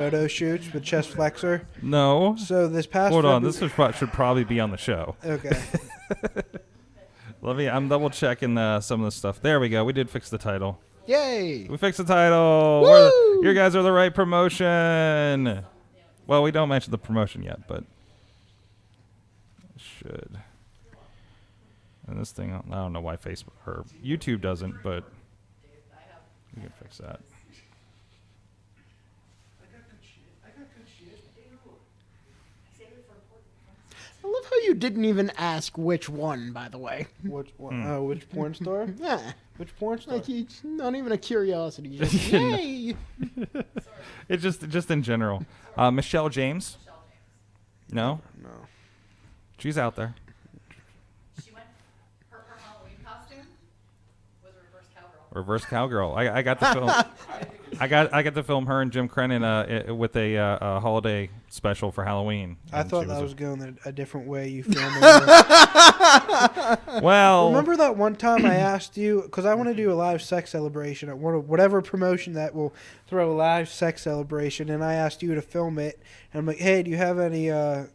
photo shoots with chest flexor. No. So this past Hold on, this should probably be on the show. Okay. I'm double checking some of the stuff. There we go. We did fix the title. Yay! We fixed the title. You guys are the right promotion. Well, we don't mention the promotion yet, but should. And this thing, I don't know why Facebook or YouTube doesn't, but we can fix that. I love how you didn't even ask which one, by the way. Which one? Which porn star? Yeah. Which porn star? Like, it's not even a curiosity. Just, yay! It's just in general. Michelle James? No? No. She's out there. She went, her Halloween costume was a reverse cowgirl. Reverse cowgirl. I got the film. I got to film her and Jim Crennan with a holiday special for Halloween. I thought that was going a different way. You filming? Well, remember that one time I asked you, because I want to do a live sex celebration at whatever promotion that will throw a live sex celebration, and I asked you to film it. And I'm like, hey, do you have any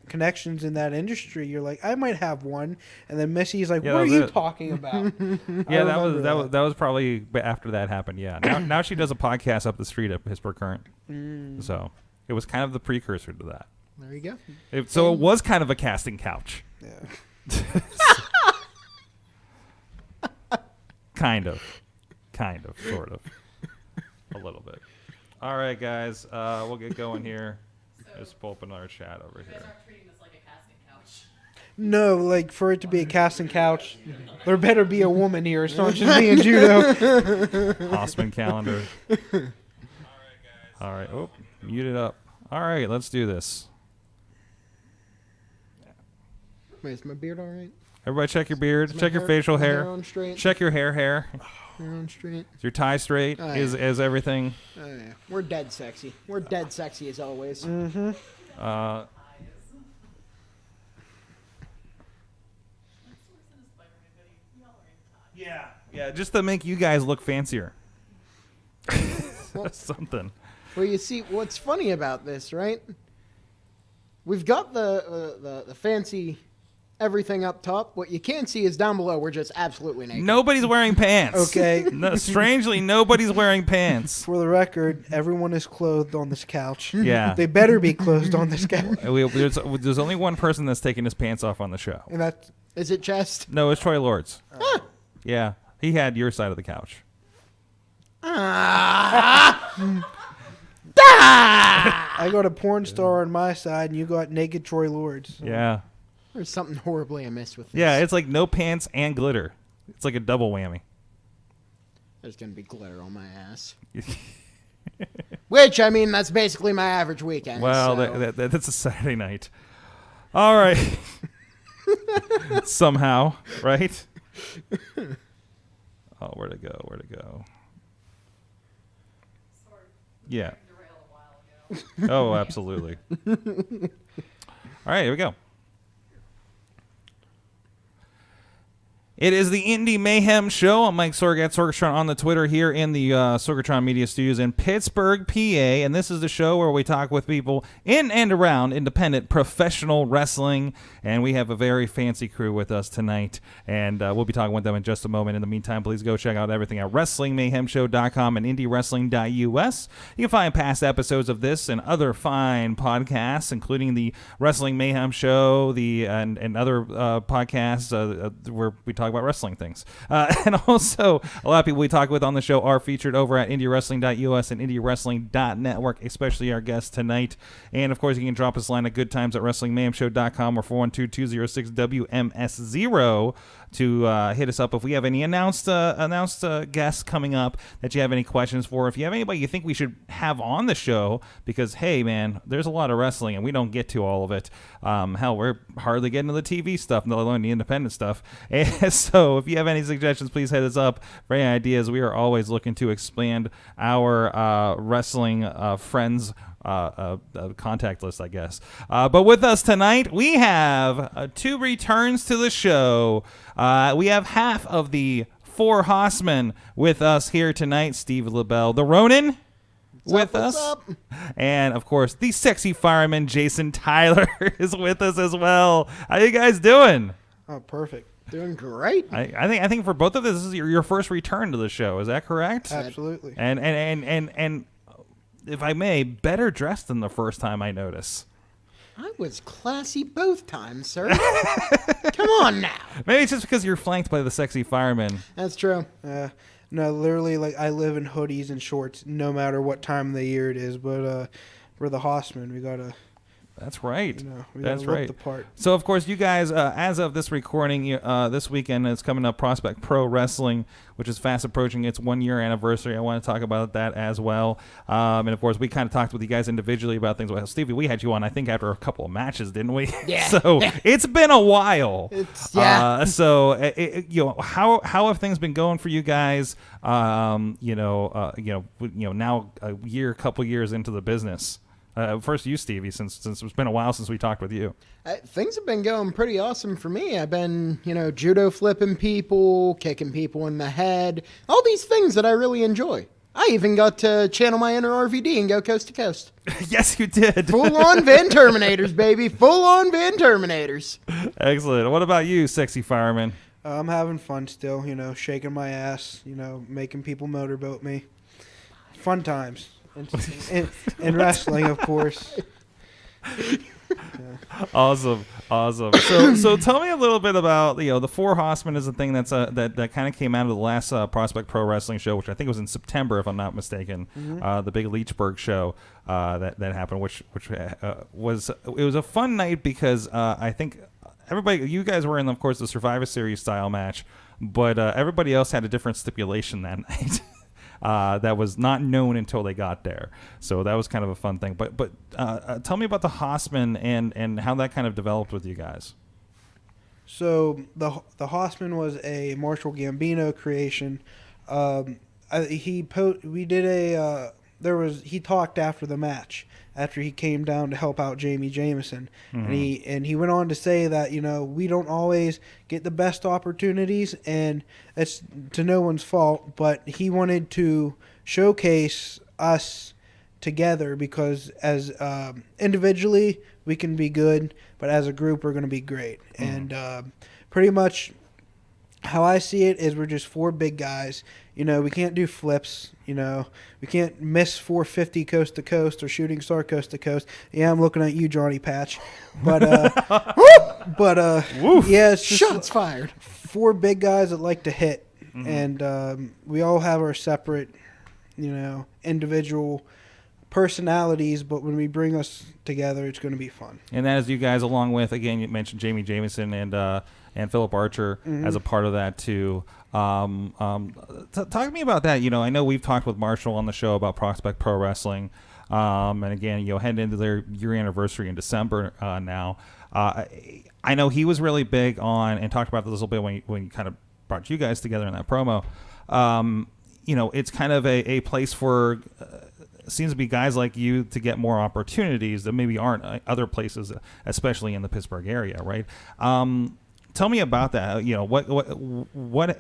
connections in that industry? You're like, I might have one. And then Missy's like, what are you talking about? Yeah, that was probably after that happened. Yeah, now she does a podcast up the street at Pittsburgh Current. So it was kind of the precursor to that. There you go. It was kind of a casting couch. Yeah. Kind of, sort of, a little bit. All right, guys, we'll get going here. Just pull up another chat over here. You guys aren't treating this like a casting couch. No, like for it to be a casting couch, there better be a woman here. It's not just me and Judo. Hossmen calendar. All right, guys. All right. Oh, mute it up. All right, let's do this. Wait, is my beard all right? Everybody check your beard. Check your facial hair. Hair on straight? Check your hair. Hair on straight. Is your tie straight? Oh, yeah. Is everything? Oh, yeah. We're dead sexy. We're dead sexy as always. Mm-hmm. Yeah, just to make you guys look fancier. Something. Well, you see, what's funny about this, right? We've got the fancy everything up top. What you can't see is down below. We're just absolutely naked. Nobody's wearing pants. Okay. No, strangely, nobody's wearing pants. For the record, everyone is clothed on this couch. Yeah. They better be clothed on this couch. There's only one person that's taking his pants off on the show. And that's Is it chest? No, it's Troy Lords. Yeah, he had your side of the couch. I got a porn star on my side, and you got naked Troy Lords. So. Yeah. There's something horribly amiss with this. Yeah, it's like no pants and glitter. It's like a double whammy. There's going to be glitter on my ass. Which, I mean, that's basically my average weekend. Well, so. that's a Saturday night. All right. Somehow, right? Oh, where'd it go? Yeah. Oh, absolutely. All right, here we go. It is the Indy Mayhem Show. I'm Mike Sorg at Sorgatron on the Twitter here in the Sorgatron Media Studios in Pittsburgh, PA. And this is the show where we talk with people in and around independent professional wrestling. And we have a very fancy crew with us tonight. And we'll be talking with them in just a moment. In the meantime, please go check out everything at WrestlingMayhemShow.com and IndyWrestling.us. You can find past episodes of this and other fine podcasts, including the Wrestling Mayhem Show and other podcasts where we talk about wrestling things. And also, a lot of people we talk with on the show are featured over at IndyWrestling.us and IndyWrestling.network, especially our guest tonight. And, of course, you can drop us a line at goodtimes at WrestlingMayhemShow.com or 412-206-WMS0 to hit us up if we have any announced guests coming up that you have any questions for. If you have anybody you think we should have on the show, because, hey, man, there's a lot of wrestling, and we don't get to all of it. Hell, we're hardly getting to the TV stuff, let alone the independent stuff. And so if you have any suggestions, please hit us up. For any ideas, we are always looking to expand our wrestling friends contact list, I guess. But with us tonight, we have two returns to the show. We have half of the four Hossmen with us here tonight. Steve LaBelle, the Ronin. with What's us. up? And, of course, the sexy fireman, Jason Tyler, is with us as well. How you guys doing? Oh, perfect. Doing great. I think for both of this is your first return to the show. Is that correct? Absolutely. And if I may, better dressed than the first time I notice. I was classy both times, sir. Come on now. Maybe it's just because you're flanked by the sexy fireman. That's true. No, literally, like I live in hoodies and shorts no matter what time of the year it is. But we're the Hossmen. We gotta. That's right. We That's gotta look right. the part. So, of course, you guys, as of this recording, this weekend is coming up Prospect Pro Wrestling, which is fast approaching its 1-year anniversary. I want to talk about that as well. And, of course, we kind of talked with you guys individually about things. Well, Stevie, we had you on, I think, after a couple of matches, didn't we? Yeah. So it's been a while. Yeah. How have things been going for you guys? Now a couple years into the business. First, you, Stevie, since it's been a while since we talked with you. Things have been going pretty awesome for me. I've been, judo flipping people, kicking people in the head, all these things that I really enjoy. I even got to channel my inner RVD and go coast to coast. Yes, you did. Full-on Van Terminators, baby. Full-on Van Terminators. Excellent. What about you, sexy fireman? I'm having fun still. Shaking my ass. Making people motorboat me. Fun times. And wrestling, of course. Awesome. So tell me a little bit about the Four Hossmen is a thing that kind of came out of the last Prospect Pro Wrestling show, which I think was in September, if I'm not mistaken. The big Leechburg show that happened, which was a fun night because I think you guys were in, of course, the Survivor Series style match, but everybody else had a different stipulation that night. That was not known until they got there. So that was kind of a fun thing. But tell me about the Hossmen and how that kind of developed with you guys. So the Hossman was a Marshall Gambino creation. He talked after the match, after he came down to help out Jamie Jamison, and he went on to say that we don't always get the best opportunities, and it's to no one's fault, but he wanted to showcase us together because as individually we can be good, but as a group we're going to be great. And pretty much how I see it is we're just four big guys. We can't do flips. We can't miss 450 coast to coast or shooting star coast to coast. Yeah, I'm looking at you, Johnny Patch. But yeah, it's just Shots fired. four big guys that like to hit, and we all have our separate, individual personalities. But when we bring us together, it's going to be fun. And that is you guys, along with, again, you mentioned Jamie Jamison and Philip Archer as a part of that too. Talk to me about that. I know we've talked with Marshall on the show about Prospect Pro Wrestling, and again, heading into their year anniversary in December now. I know he was really big on, and talked about this a little bit when he kind of brought you guys together in that promo. It's kind of a place for seems to be guys like you to get more opportunities that maybe aren't other places, especially in the Pittsburgh area, right? Tell me about that.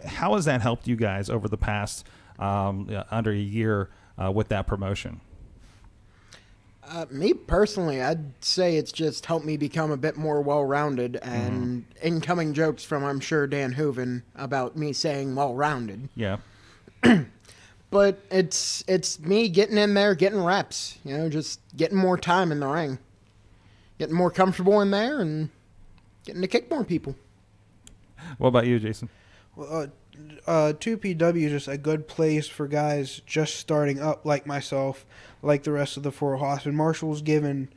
How has that helped you guys over the past under a year with that promotion? Me personally, I'd say it's just helped me become a bit more well-rounded, and incoming jokes from, I'm sure, Dan Hooven about me saying well-rounded. Yeah. But it's me getting in there, getting reps, just getting more time in the ring, getting more comfortable in there, and getting to kick more people. What about you, Jason? Well, 2PW is just a good place for guys just starting up like myself, like the rest of the Four Hossmen. Marshall's given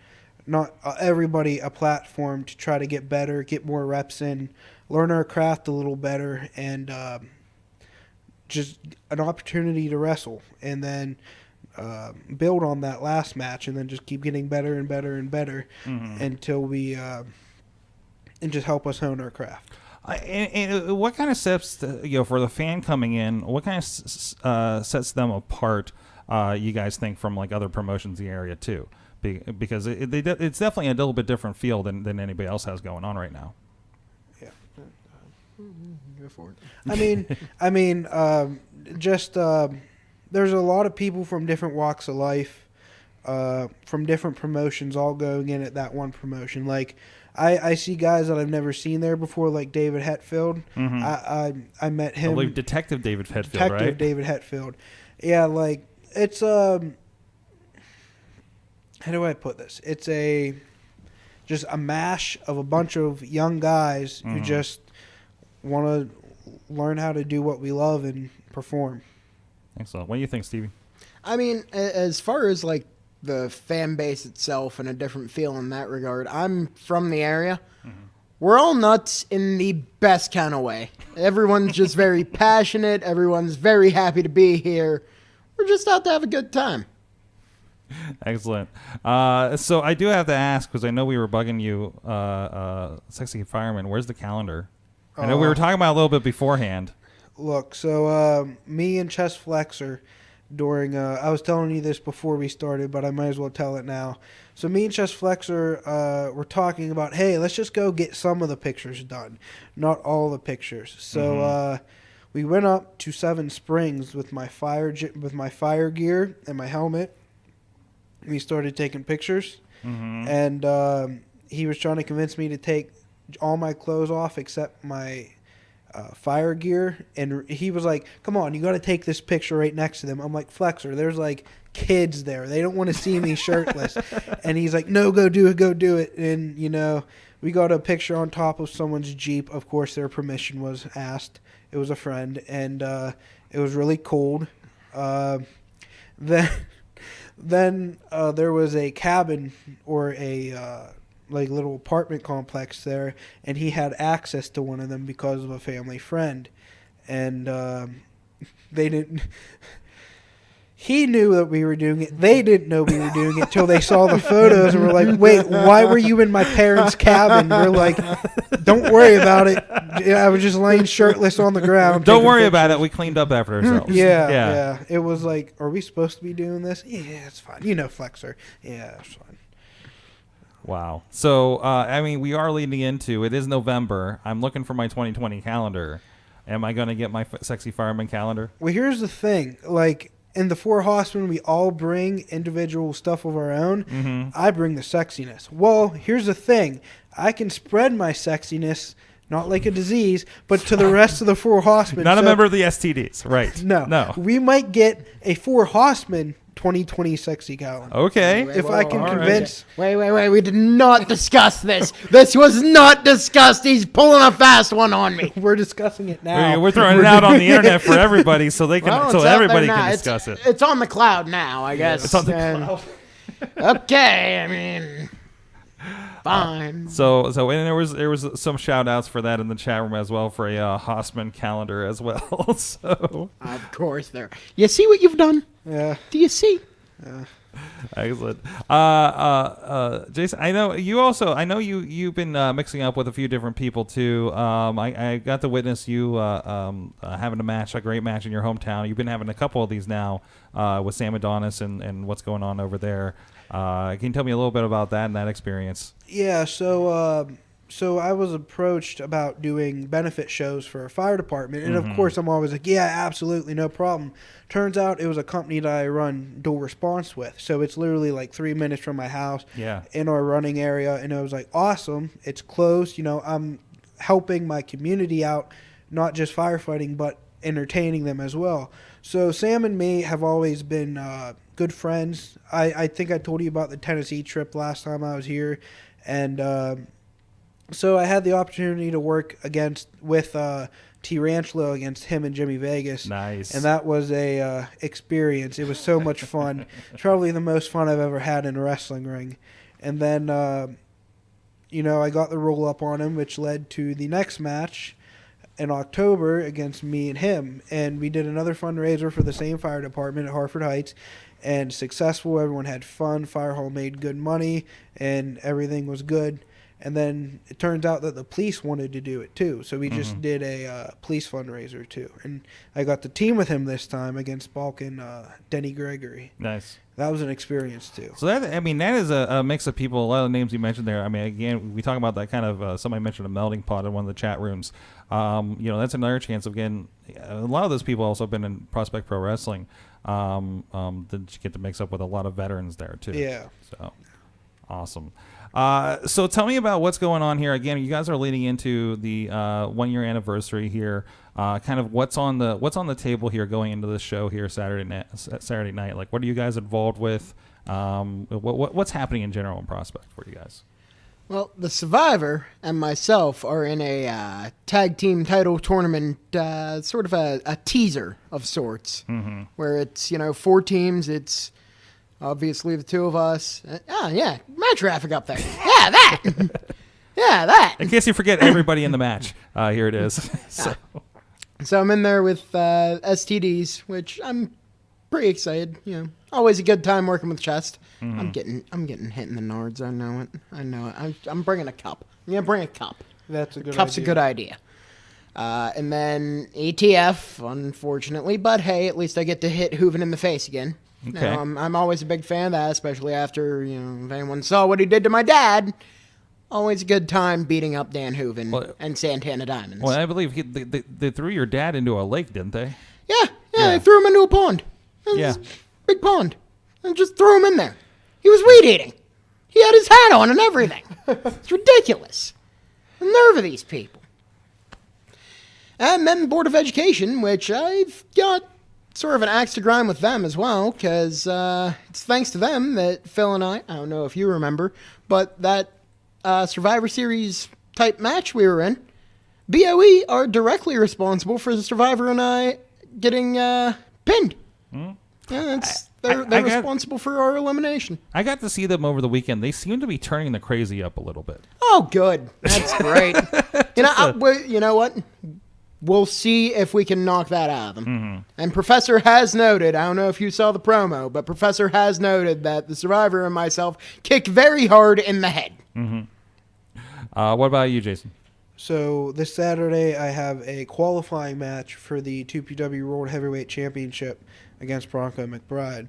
not everybody a platform to try to get better, get more reps in, learn our craft a little better, and just an opportunity to wrestle, and then build on that last match, and then just keep getting better and better and better until we and just help us hone our craft. And what kind of steps, for the fan coming in, what kind of sets them apart, you guys think, from like other promotions in the area too? Because it's definitely a little bit different feel than anybody else has going on right now. Yeah. Go for it. I mean, just there's a lot of people from different walks of life, from different promotions, all going in at that one promotion. Like, I see guys that I've never seen there before, like David Hetfield. I met him. I believe Detective David Hetfield, Detective right? David Hetfield. Yeah, like, it's how do I put this? It's just a mash of a bunch of young guys who just want to learn how to do what we love and perform. Excellent. What do you think, Stevie? I mean, as far as like the fan base itself and a different feel in that regard, I'm from the area. We're all nuts in the best kind of way. Everyone's just very passionate. Everyone's very happy to be here. We're just out to have a good time. Excellent. So I do have to ask, because I know we were bugging you, Sexy Fireman, where's the calendar? I know we were talking about it a little bit beforehand. Look, so me and Chest Flexor during I was telling you this before we started, but I might as well tell it now. So me and Chest Flexor were talking about, hey, let's just go get some of the pictures done, not all the pictures. So we went up to Seven Springs with my fire gear and my helmet. We started taking pictures, and he was trying to convince me to take all my clothes off except my fire gear, and he was like, come on, you got to take this picture right next to them. I'm like, Flexor, there's like kids there, they don't want to see me shirtless. And he's like, no, go do it. And you know, we got a picture on top of someone's Jeep. Of course their permission was asked. It was a friend, and it was really cold. Then there was a cabin or a like little apartment complex there, and he had access to one of them because of a family friend, and they didn't. He knew that we were doing it. They didn't know we were doing it till they saw the photos and were like, "Wait, why were you in my parents' cabin?" We're like, "Don't worry about it. I was just laying shirtless on the ground." Don't worry about it. We cleaned up after ourselves. Yeah. It was like, are we supposed to be doing this? Yeah, it's fine. You know, Flexor. Yeah, it's fine. Wow. So, I mean, we are leading into, it is November. I'm looking for my 2020 calendar. Am I going to get my Sexy Fireman calendar? Well, here's the thing. Like, in the Four Hossmen, we all bring individual stuff of our own. I bring the sexiness. Well, here's the thing. I can spread my sexiness, not like a disease, but to the rest of the Four Hossmen. Not a member of the STDs, right? No. We might get a Four Hossmen 2020 sexy calendar. Okay. If I can convince... Wait. We did not discuss this. This was not discussed. He's pulling a fast one on me. We're discussing it now. We're throwing it out on the internet for everybody so they can, Well, so it's out everybody there now. can discuss it. It's on the cloud now, I guess. It's on the cloud. Okay, I mean, fine. So and there was some shout outs for that in the chat room as well for a Hossman calendar as well. So Of course there. You see what you've done? Yeah. Do you see? excellent. Jason, I know you've been mixing up with a few different people too. I got to witness you having a great match in your hometown. You've been having a couple of these now with Sam Adonis and what's going on over there. Can you tell me a little bit about that and that experience? Yeah, so I was approached about doing benefit shows for a fire department, and of course I'm always like, yeah, absolutely, no problem. Turns out it was a company that I run dual response with, so it's literally like 3 minutes from my house in our running area, and I was like, awesome, it's close, you know, I'm helping my community out, not just firefighting, but entertaining them as well. So Sam and me have always been good friends. I think I told you about the Tennessee trip last time I was here, and so I had the opportunity to work with T. Ranchlow against him and Jimmy Vegas. Nice. And that was a experience. It was so much fun. It's probably the most fun I've ever had in a wrestling ring. And then, I got the roll up on him, which led to the next match in October against me and him. And we did another fundraiser for the same fire department at Hartford Heights. And successful. Everyone had fun. Fire Hall made good money. And everything was good. And then it turns out that the police wanted to do it too. So we just did a police fundraiser too. And I got to team with him this time against Balkan Denny Gregory. Nice. That was an experience too. So that is a mix of people. A lot of the names you mentioned there. I mean, again, we talk about that kind of. Somebody mentioned a melting pot in one of the chat rooms. That's another chance of getting. A lot of those people also have been in Prospect Pro Wrestling. That you get to mix up with a lot of veterans there too. Yeah. So awesome. So tell me about what's going on here. Again, you guys are leading into the 1 year anniversary here. Kind of what's on the table here going into this show here Saturday night. Like, what are you guys involved with? What's happening in general in Prospect for you guys? Well, the Survivor and myself are in a tag team title tournament, sort of a teaser of sorts, where it's 4 teams. It's obviously the 2 of us. Yeah, my traffic up there. Yeah, that. Yeah, that. In case you forget everybody in the match, here it is. So I'm in there with STDs, which I'm pretty excited. Always a good time working with chest. I'm getting hit in the nards. I know it. I'm bringing a cup. I'm gonna bring a cup. That's a good Cup's idea. a good idea. And then ATF, unfortunately, but hey, at least I get to hit Hooven in the face again. Okay. I'm always a big fan of that, especially after if anyone saw what he did to my dad. Always a good time beating up Dan Hooven and Santana Diamonds. Well, I believe they threw your dad into a lake, didn't they? Yeah, they threw him into a pond. It was a big pond. And just threw him in there. He was weed eating. He had his hat on and everything. It's ridiculous. The nerve of these people. And then the Board of Education, which I've got sort of an axe to grind with them as well, because it's thanks to them that Phil and I don't know if you remember, but that Survivor Series type match we were in, BOE are directly responsible for the Survivor and I getting pinned. Yeah, they're responsible for our elimination. I got to see them over the weekend. They seem to be turning the crazy up a little bit. Oh, good. That's great. You know what? We'll see if we can knock that out of them. And Professor has noted, I don't know if you saw the promo, but Professor has noted that the Survivor and myself kick very hard in the head. What about you, Jason? So this Saturday, I have a qualifying match for the 2PW World Heavyweight Championship against Bronco McBride.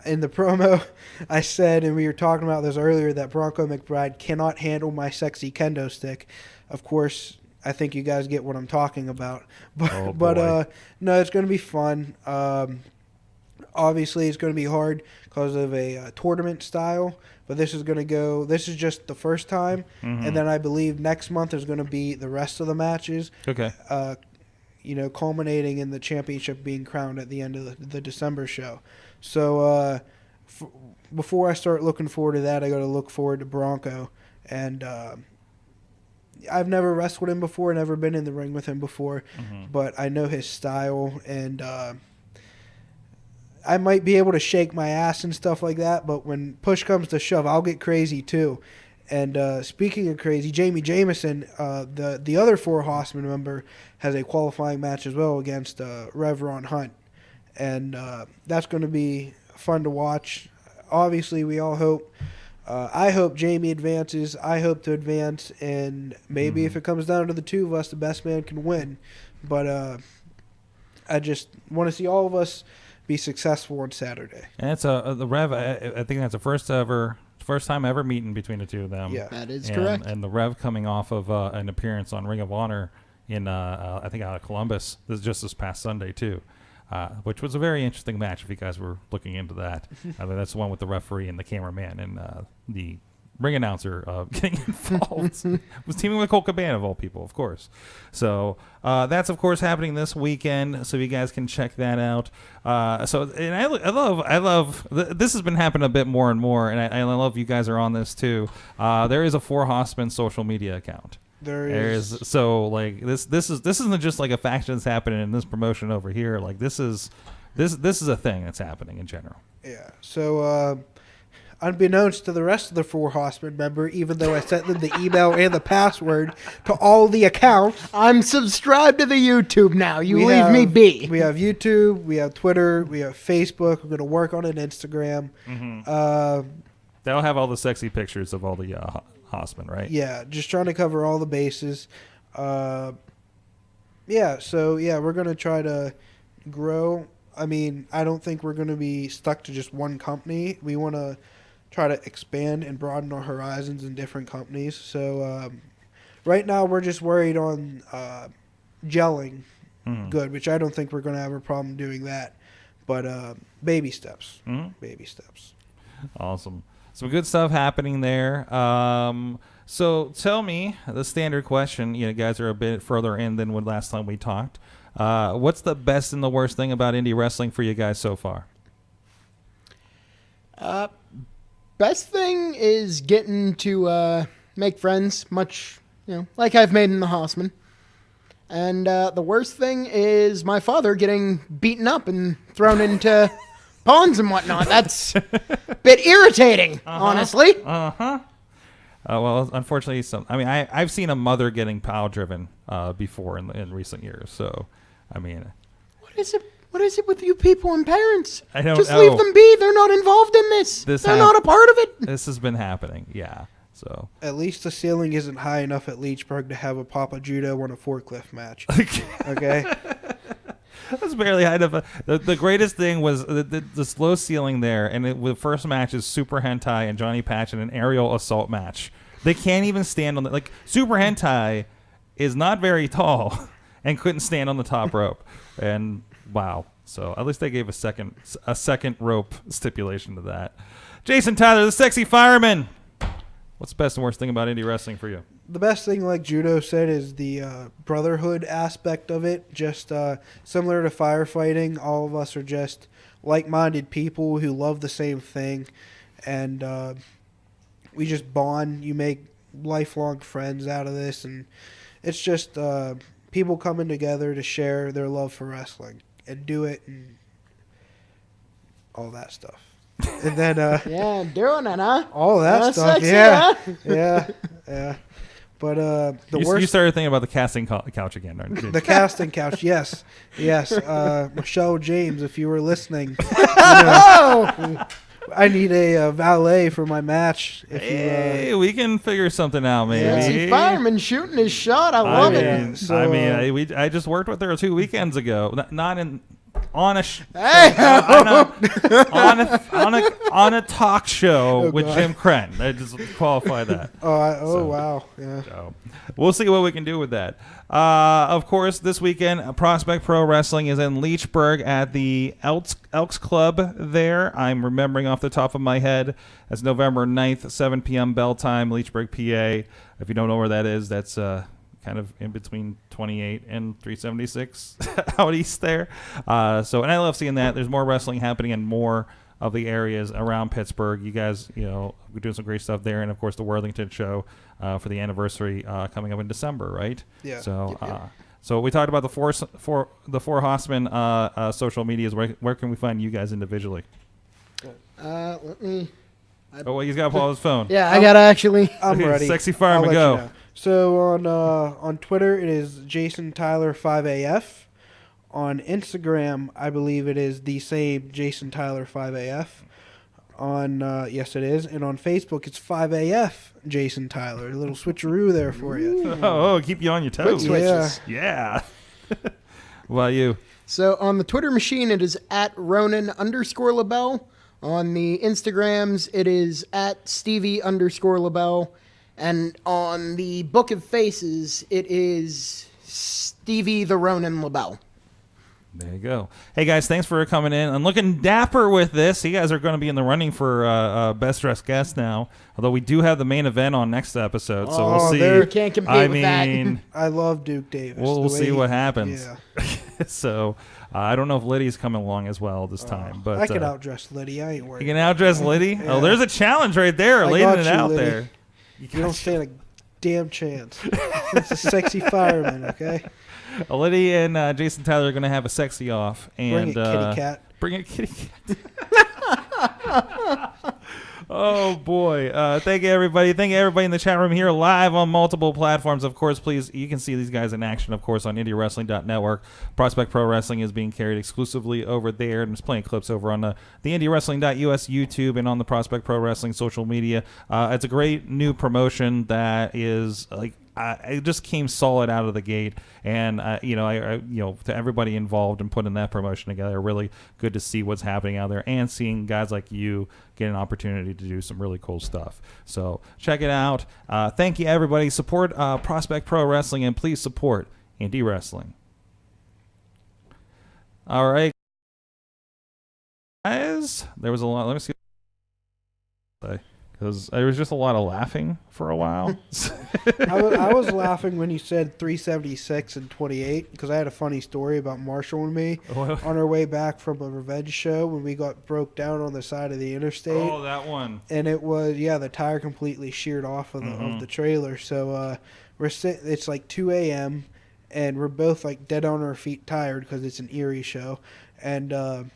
In the promo, I said, and we were talking about this earlier, that Bronco McBride cannot handle my sexy kendo stick. Of course, I think you guys get what I'm talking about. But no, it's going to be fun. Obviously, it's going to be hard because of a tournament style. But this is just the first time. And then I believe next month is going to be the rest of the matches. Okay. Culminating in the championship being crowned at the end of the December show. So before I start looking forward to that, I got to look forward to Bronco. And I've never wrestled him before, never been in the ring with him before, but I know his style, and I might be able to shake my ass and stuff like that, but when push comes to shove, I'll get crazy too. And speaking of crazy, Jamie Jameson, the other 4 Hossmen member, has a qualifying match as well against Rev Ron Hunt. And that's going to be fun to watch. Obviously, we all hope. I hope Jamie advances. I hope to advance. And maybe if it comes down to the 2 of us, the best man can win. But I just want to see all of us be successful on Saturday. And it's the Rev. I think that's the first time ever meeting between the 2 of them. Yeah, that is correct. And the Rev coming off of an appearance on Ring of Honor in I think out of Columbus this past Sunday too, which was a very interesting match. If you guys were looking into that, that's the one with the referee and the cameraman and the ring announcer getting involved. Was teaming with Cole Cabana of all people, of course. So that's of course happening this weekend. So you guys can check that out. And I love this has been happening a bit more and more, and I love you guys are on this too. There is a 4 Hossmen social media account. There is. So like this isn't just like a faction that's happening in this promotion over here. Like this is a thing that's happening in general. Yeah. So unbeknownst to the rest of the 4 Hossmen member, even though I sent them the email and the password to all the accounts, I'm subscribed to the YouTube now. You we leave have- me be. We have YouTube, we have Twitter, we have Facebook. We're going to work on an Instagram. They'll have all the sexy pictures of all the Hossmen, right? Yeah, just trying to cover all the bases. We're going to try to grow. I mean, I don't think we're going to be stuck to just one company. We want to try to expand and broaden our horizons in different companies. So right now we're just worried on gelling good, which I don't think we're going to have a problem doing that. But baby steps. Baby steps. Awesome. Some good stuff happening there. So tell me the standard question. You guys are a bit further in than when last time we talked. What's the best and the worst thing about indie wrestling for you guys so far? Best thing is getting to make friends, much like I've made in the Hossmen. And the worst thing is my father getting beaten up and thrown into ponds and whatnot. That's a bit irritating, honestly. Well, unfortunately, I've seen a mother getting pile driven before in recent years. So, I mean, what is it? What is it with you people and parents? I don't Just know. leave them be. They're not involved in this. They're not a part of it. This has been happening. Yeah. So at least the ceiling isn't high enough at Leechburg to have a Papa Judo on a forklift match. Okay. That's barely high enough. The greatest thing was the slow ceiling there, and the first match is Super Hentai and Johnny Patch in an aerial assault match. They can't even stand on the Super Hentai is not very tall and couldn't stand on the top rope. And wow. So at least they gave a second rope stipulation to that. Jason Tyler, the sexy fireman. What's the best and worst thing about indie wrestling for you? The best thing, like Judo said, is the brotherhood aspect of it. Just similar to firefighting, all of us are just like-minded people who love the same thing. And we just bond. You make lifelong friends out of this. And it's just people coming together to share their love for wrestling and do it and all that stuff. And then yeah, doing it, huh? all that stuff, sexy, yeah, huh? yeah. But the worst. You started thinking about the casting couch again, aren't you? The casting couch, yes. Michelle James, if you were listening, I need a valet for my match. Hey, we can figure something out, maybe. Sexy fireman shooting his shot. I love it. I just worked with her 2 weekends ago. Not in. On a talk show with Jim Crenn. I just qualify that. Wow. Yeah. So we'll see what we can do with that. Of course, this weekend, Prospect Pro Wrestling is in Leechburg at the Elks Club there. I'm remembering off the top of my head. That's November 9th, 7 p.m. bell time, Leechburg, PA. If you don't know where that is, that's kind of in between 28 and 376 out east there. And I love seeing that. There's more wrestling happening in more of the areas around Pittsburgh. You guys, we're doing some great stuff there. And, of course, the Worthington show for the anniversary coming up in December, right? Yeah. So we talked about the four Hossmen social medias. Where can we find you guys individually? Let me... He's got to pull out his phone. Yeah, I got to actually... I'm ready. Sexy fireman, go. You know. So on Twitter, it is Jason Tyler 5AF. On Instagram, I believe it is the same Jason Tyler 5AF. Yes, it is. And on Facebook, it's 5AF Jason Tyler. A little switcheroo there for you. Oh, keep you on your toes. Quick switches. Yeah. What about you? So on the Twitter machine, it is at Ronan_LaBelle. On the Instagrams, it is at Stevie_LaBelle. And on the Book of Faces, it is Stevie the Ronan LaBelle. There you go. Hey, guys, thanks for coming in and looking dapper with this. You guys are going to be in the running for Best Dressed Guest now, although we do have the main event on next episode, so we'll see. You can't compete with that. I love Duke Davis. We'll see what happens. Yeah. So I don't know if Liddy's coming along as well this time. But I can outdress Liddy. I ain't worried. You can outdress Liddy? Yeah. Oh, there's a challenge right there, laying it out Liddy. there. You don't stand a damn chance. It's a sexy fireman, okay? Liddy and Jason Tyler are going to have a sexy off. And, Bring it, kitty cat. Bring it, kitty cat. Oh boy. Thank you everybody. Thank you everybody in the chat room here live on multiple platforms. Of course, please, you can see these guys in action, of course, on IndyWrestling.network. Prospect Pro Wrestling is being carried exclusively over there, and there's plenty of clips over on the IndyWrestling.us YouTube and on the Prospect Pro Wrestling social media. It's a great new promotion that is like it just came solid out of the gate, and to everybody involved in putting that promotion together, really good to see what's happening out there and seeing guys like you get an opportunity to do some really cool stuff. So check it out. Thank you, everybody. Support Prospect Pro Wrestling, and please support Indy Wrestling. All right, guys. There was a lot. Let me see. Because there was just a lot of laughing for a while. I was laughing when you said 376 and 28 because I had a funny story about Marshall and me on our way back from a revenge show when we got broke down on the side of the interstate. Oh, that one. And it was, the tire completely sheared off of the trailer. So it's like 2 a.m. and we're both like dead on our feet tired because it's an Erie show. And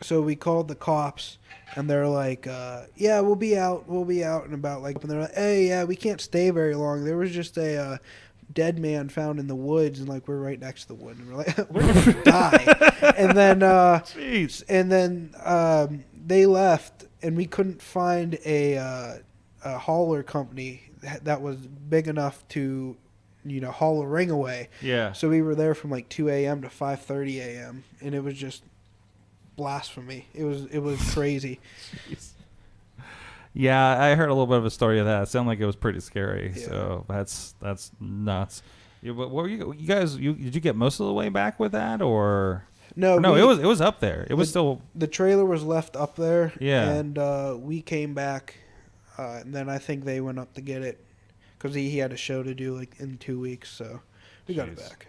so we called the cops. And they're like, we'll be out in about like, and they're like, hey, yeah, we can't stay very long. There was just a dead man found in the woods, and like we're right next to the wood, and we're like, we're gonna die. And then they left, and we couldn't find a hauler company that was big enough to, haul a ring away. Yeah. So we were there from like 2 a.m. to 5:30 a.m. and it was just blasphemy. It was crazy. Jeez. Yeah, I heard a little bit of a story of that. It sounded like it was pretty scary. Yeah. So that's nuts. What were you guys? Did you get most of the way back with that, or no? It was up there. It was still, the trailer was left up there. Yeah, and we came back, and then I think they went up to get it because he had a show to do like in 2 weeks. So we got it back.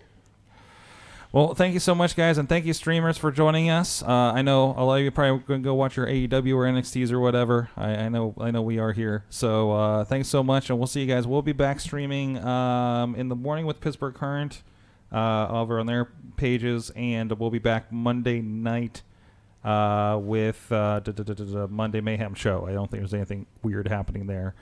Well, thank you so much, guys, and thank you, streamers, for joining us. I know a lot of you probably going to go watch your AEW or NXTs or whatever. I know we are here. So thanks so much, and we'll see you guys. We'll be back streaming in the morning with Pittsburgh Current over on their pages, and we'll be back Monday night with Monday Mayhem show. I don't think there's anything weird happening there.